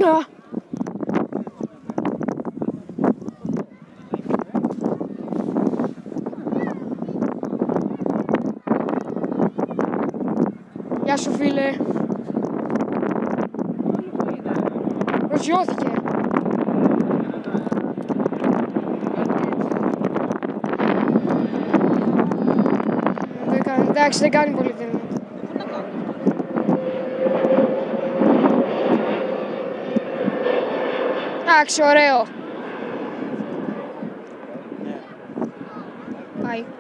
Να. Γεια σου φίλε. Προσγειώθηκε. Εντάξει, δεν κάνει πολύ τέλειο. Εντάξει, ωραίο.